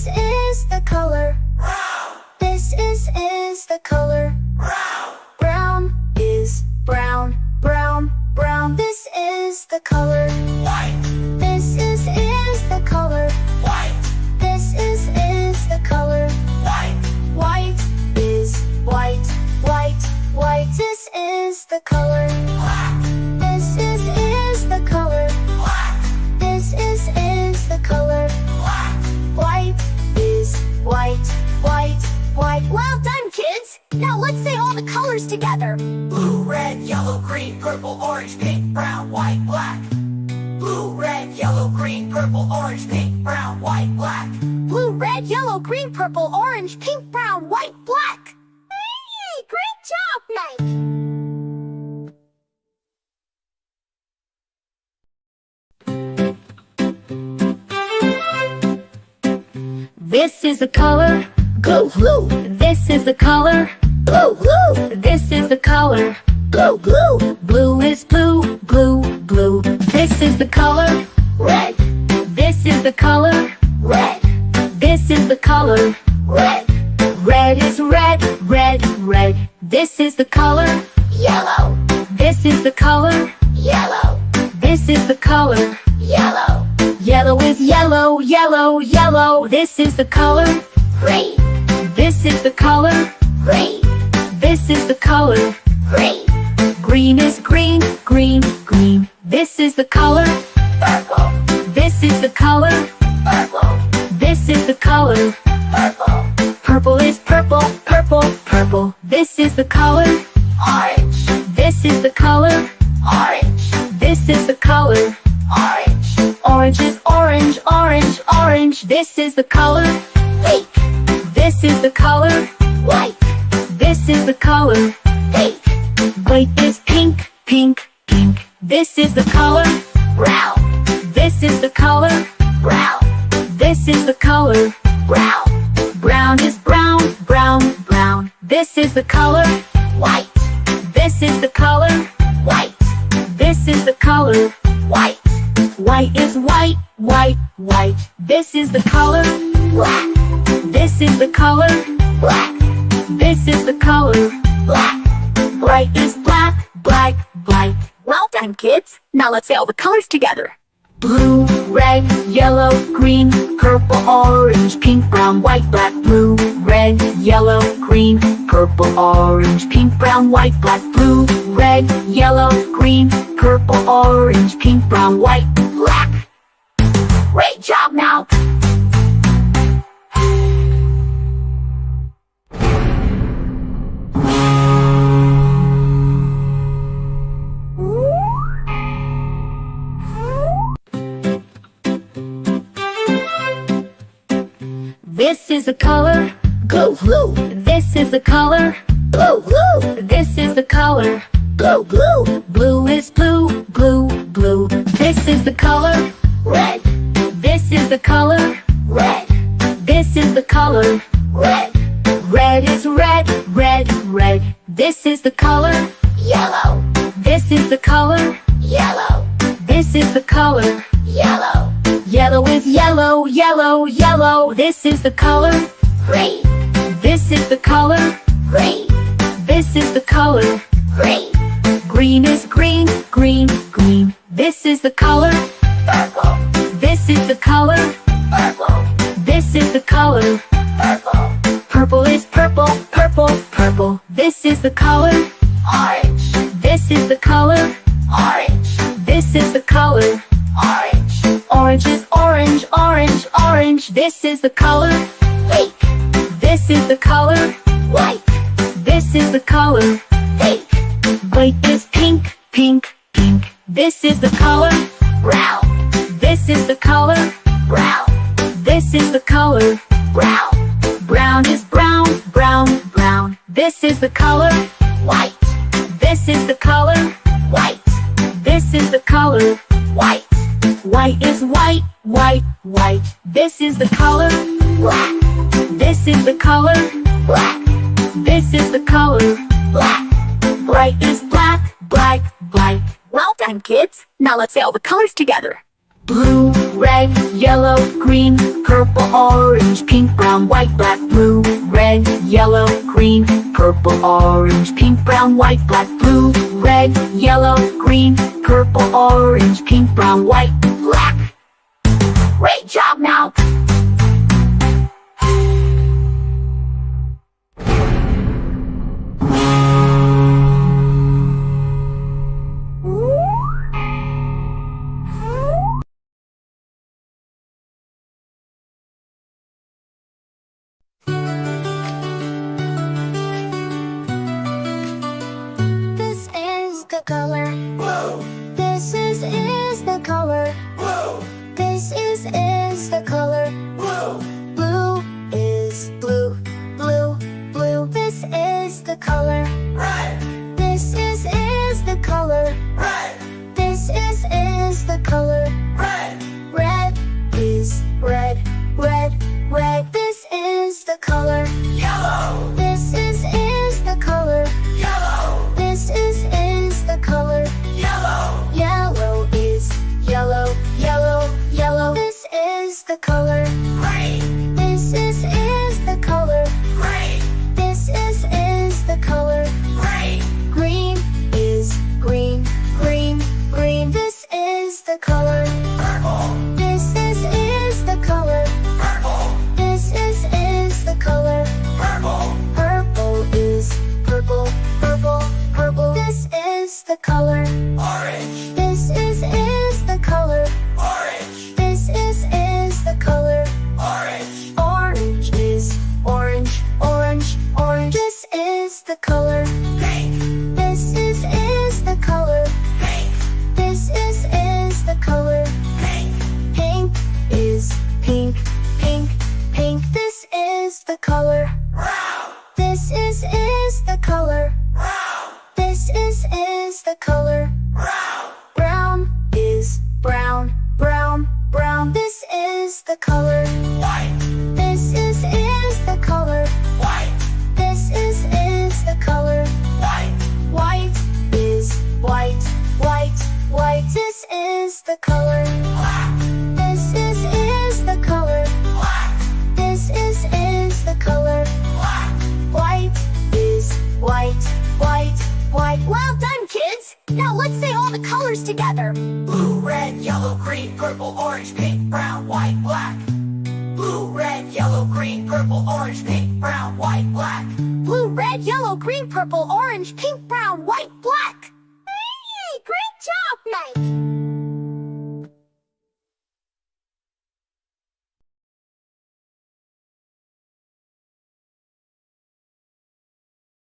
is the color. This is the color. Brown is brown, brown, brown. This is the color. This is the color. This is the color. White is white, white, white. This is the color. This is the color. This is the color. White is white, white, white. Well done, kids! Now let's say all the colors together. Blue, red, yellow, green, purple, orange, pink, brown, white, black. Blue, red, yellow, green, purple, orange, pink, brown, white, black. Blue, red, yellow, green, purple, orange, pink, brown, white, black. Hey, great job, Mike! This is the color. Blue, blue, This is the color. blue, blue, This is the color. blue, blue. Blue is blue, blue, blue. This is the color. Red, This is the color. red, This is the color. red. Red is red, red, red. This is the color. Yellow, This is the color. yellow, This is the color. yellow. Yellow is yellow, yellow, yellow. This is the color. Green, This is the color. green, This is the color. green. Green is green, green, green. This is the color. Purple, This is the color. purple, This is the color. purple. Purple is purple, purple, purple. This is the color. Orange, This is the color. orange, This is the color. orange. Orange is orange, orange, orange. This is the color. Pink, This is the color. white, This is the color. pink. White is pink, pink, pink. This is the color. Brown, This is the color. brown, This is the color. brown. Brown is brown, brown, brown. This is the color. White, This is the color. white, This is the color. white. White is white, white, white. This is the color. Black, This is the color. black, This is the color. black. Bright is black, black, black. Well done, kids. Now let's say all the colors together. Blue, red, yellow, green, purple, orange, pink, brown, white, black. Blue, red, yellow, green, purple, orange, pink, brown, white, black. Blue, red, yellow, green, purple, orange, pink, brown, white, black. Great job now. This is the color. Blue, blue, This is the color. blue, blue, This is the color. blue, blue. Blue is blue, blue, blue. This is the color. Red, This is the color. red, This is the color. red. Red is red, red, red. This is the color. Yellow, This is the color. yellow, This is the color. yellow. Yellow is yellow, yellow, yellow. This is the color. Green, This is the color. green, This is the color. green. Green is green, green, green. This is the color. Purple, This is the color. purple, This is the color. purple. Purple is purple, purple, purple. This is the color. Orange, This is the color. orange, This is the color. orange. Orange is orange, orange, orange. This is the color. Pink, This is the color. white, This is the color. pink. White is pink, pink, pink. This is the color. Brown, This is the color. brown, This is the color. brown. Brown is brown, brown, brown. This is the color. White, This is the color. white, This is the color. white. White is white, white, white. This is the color. Black, This is the color. black, This is the color. black. Bright is black, black, black. Well done, kids. Now let's say all the colors together. Blue, red, yellow, green, purple, orange, pink, brown, white, black, blue, red, yellow, green, purple, orange, pink, brown, white, black, blue, red, yellow, green, purple, orange, pink, brown, white, black. Great job now! This is the color. Blue, This is the color. blue, This is the color. blue, Blue is blue, blue, blue. This is the color. red, This is the color. red, This is the color. red, Red is red, red, red. This is the color. yellow, This is the color. yellow, This is the color. yellow, Yellow is yellow, yellow, yellow. This is the color. green, This is the color. green, This is the color. green, Green is green, green, green. This is the color. purple, This is the color. purple, This is the color. purple, Purple is purple, purple, purple. This is the color. orange, This is the color. orange, This is the color. orange, Orange is orange, orange, orange. This is the color. pink, This is the color. pink, This is the color. pink, Pink is pink, pink, pink. This is the color. brown, This is the color. brown, This is the color. brown, Brown is brown, brown, brown. This is the color. white, This is the color. white, This is the color. white, White is white, white, white. This is the color. black, This is the color. black, This is the color. black. White is white, white, white. Well done, kids! Now let's say all the colors together. Blue, red, yellow, green, purple, orange, pink, brown, white, black. Blue, red, yellow, green, purple, orange, pink, brown, white, black. Blue, red, yellow, green, purple, orange, pink, brown, white, black. Hey, great job, Mike!